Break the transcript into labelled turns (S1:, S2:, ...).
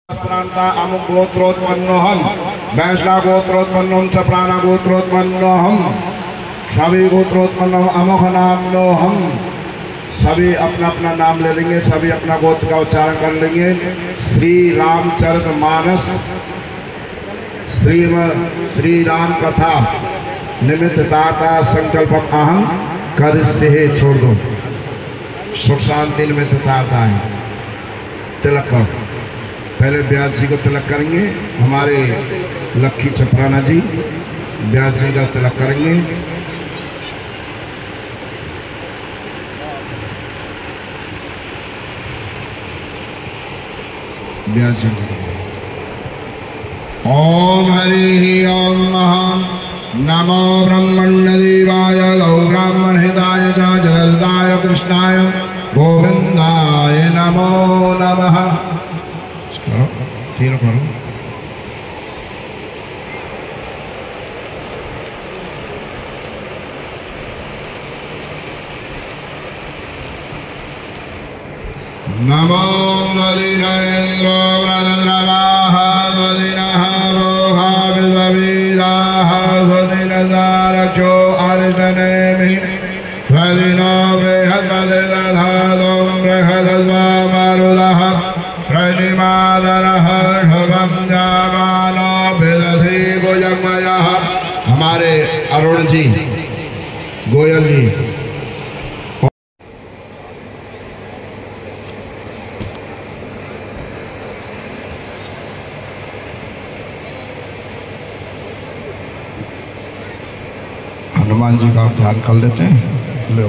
S1: अमुक गोत्रोत्पन्नोहम वैश्ला गोत्रोत्पन्नोहम च प्राणा गोत्रोत्पन्नोहम सभी गोत्रोत्पन्नोहम अमुक नामनोहम। सभी अपना अपना नाम ले लेंगे, सभी अपना गोत्र का उच्चारण कर लेंगे। श्री रामचरितमानस श्री राम कथा निमित्त दाता संकल्प अहम कर से छोड़ दो। सुख शांति निमित्त दाता है। तिलक करो, पहले व्यास जी को तिलक करेंगे। हमारे लक्की चपराना जी व्यास जी का तिलक करेंगे। व्यास जी ओम हरि ओम नमो ब्रह्मण्य देवाय गौ ब्राह्मण हिताय च जगदाय कृष्णाय गोविंदाय नमो नमः। करो तीनों करो। नमो गदिनेन्द्रो व्रतद्रवाः गदिनः रोहा विश्ववेदाः गदिनदारक्षो अर्चनेमि गदिनो बृहद्गदिर्दधातुं बृहदस्वामरुदः प्रणिमादरः शुभं जामानो विदधि भुजगमयः। हमारे अरुण जी गोयल जी हनुमान जी का आप ध्यान कर लेते हैं। लो